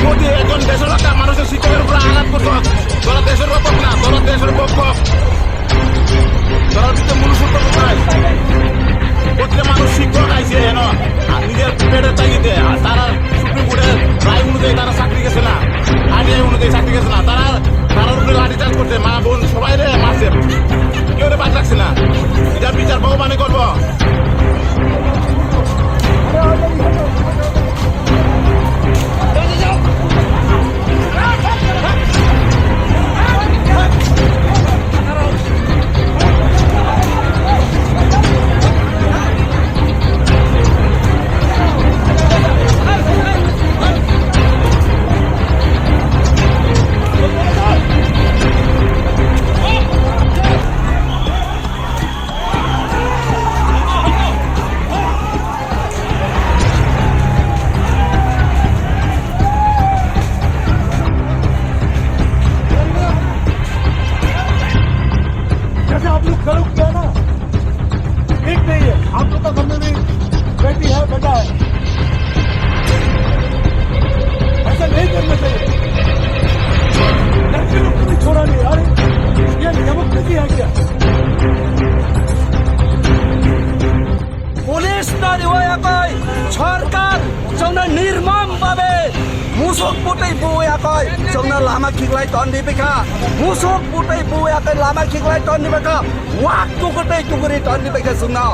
মোদী একজন দেশের একটা মানুষের শিক্ষকের উপরে আঘাত করতো। তোরা দেশের রক্ষক না, তোরা দেশের পক্ষক। তোরা ভিতরে মূল সূত্র কোথায়? প্রত্যেক মানুষ শিক্ষক আইছে এন নিজের পেটের তাগিদে, আর তারা সুপ্রিম কোর্টের রায় অনুযায়ী তারা চাকরি গেছে না, আইন অনুযায়ী চাকরি গেছে না, তার উপরে লাঠিচার্জ করছে, মা বোন সবাই রে মারছে, কেউ বাদ রাখছে না। এটার বিচার ভগবানে করবো। आप लोग करो क्या ना, ठीक नहीं है। आप लोग का घर में भी बेटी है, बेटा है, ऐसा नहीं करना चाहिए। लड़के लोग को भी छोड़ा नहीं। अरे ये डेमोक्रेसी है क्या? পুলিশ নয় সরকার जोंना निर्मम भावे मुसुक पुटै बुयाकै जोंना लामा खिगलाई तन्दी बेका मुसुक पुटै बुयाकै लामा खिगलाई तन्दी बेका वाक टुकुटै टुकुरी तन्दी बेका जोंना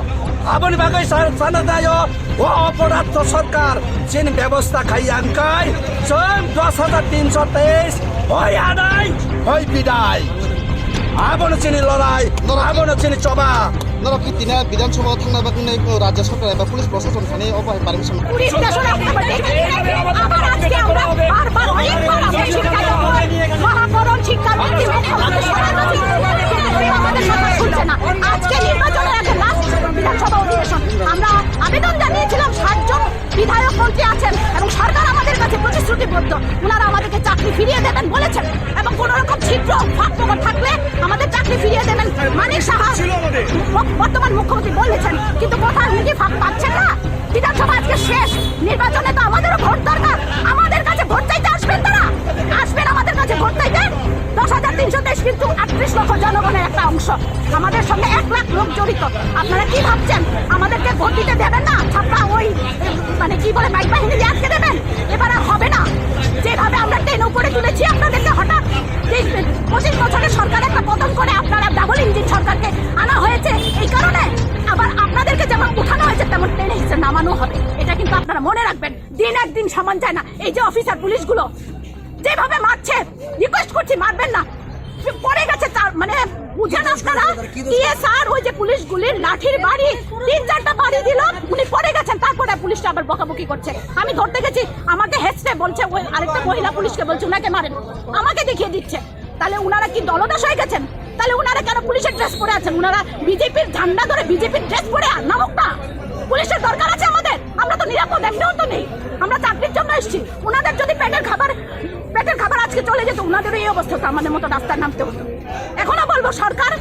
आबनि बाकै साना दायो ও অপরাধ সরকার চিন ব্যবস্থা খাইয়াঙ্কাই जों 10,323 হয় আদায় হয় বিদায় आबोनो चिनि लड़ाई आबोनो चिनि चबा नरा कितिना विधानसभा थांना बागनै राज्य सरकार एबा पुलिस प्रशासन थाने अपाय पारमिशन পুলিশ স্টেশন আবার আজকে আমরা বারবার অনেকবার আমরা শিক্ষায় মহাকরণ শিক্ষানীতি মেনে আমাদের আমাদের সরকার শুনছে না। আজকে নির্বাচনের আগে লাস্ট বিধানসভা অধিবেশন আমরা আবেদন জানিয়েছিলাম, 60 জন বিধায়ক মন্ত্রী আছেন এবং সরকার আমাদের কাছে প্রতিশ্রুতিবদ্ধ, ওনারা আমাদেরকে চাকরি ফিরিয়ে দেবেন বলেছেন এবং কোন রকম ছিদ্র ফাঁক ফোকর থাকলে আমাদের চাকরি ফিরিয়ে দেবেন মানিক সাহা বর্তমান মুখ্যমন্ত্রী বলেছেন, কিন্তু কোথাও উনি কি ফাঁক পাচ্ছেন না। বিধানসভা আজকে শেষ, নির্বাচনে তো আমাদেরও ভোট দরকার, আমাদের কাছে ভোট চাইতে আসবেন, তারা আসবেন আমাদের কাছে ভোট চাইতে। 10,323 কিন্তু 38 লক্ষ জনগণের একটা অংশ, আমাদের সঙ্গে 1 লাখ লোক জড়িত। আপনারা কি ভাবছেন আমাদেরকে ভোট দিতে দেবেন না? ছাপা ওই মানে কি বলে বাইক বাহিনী দিয়ে আটকে দেবেন? এবার আর হবে না। যেভাবে আমরা টেনে উপরে তুলেছি আপনাদেরকে, হঠাৎ 25 বছরের সরকার একটা পতন করে আপনারা ডাবল ইঞ্জিন সরকারকে আনা হয়েছে, এই কারণে আবার আপনাদেরকে যেমন উঠানো হয়েছে তেমন টেনে হিসেবে নামানো হবে। এটা কিন্তু আপনারা মনে রাখবেন, দিন একদিন সমান যায় না। এই যে অফিসার পুলিশগুলো যেভাবে মারছে, রিকোয়েস্ট করছি মারবেন না, পড়ে গেছে তার মানে বুঝেন আপনারা। স্যার ওই যে পুলিশগুলির লাঠির বাড়ি 3-4টা বাড়ি দিল, উনি পড়ে গেছেন, তারপরে পুলিশটা আবার বকাবকি করছে। আমি ধরতে গেছি, আমাকে হেসতে বলছে, ওই আরেকটা মহিলা পুলিশকে বলছে উনাকে মারেন, আমাকে দেখিয়ে দিচ্ছে। তাহলে উনারা কি দলদাস হয়ে গেছেন? তাহলে উনারা কেন পুলিশের ড্রেস পরে আছেন? উনারা বিজেপির ঝান্ডা ধরে বিজেপির ড্রেস পরে নামক না। পুলিশের দরকার আছে আমাদের, আমরা তো নিরাপদ এমনিও তো নেই, আমরা চাকরির জন্য এসেছি। উনাদের যদি পেটের খাবার আজকে চলে যেত, উনাদের এই অবস্থা তো আমাদের মতো রাস্তায় নামতে হতো। এখনো বলবো সরকার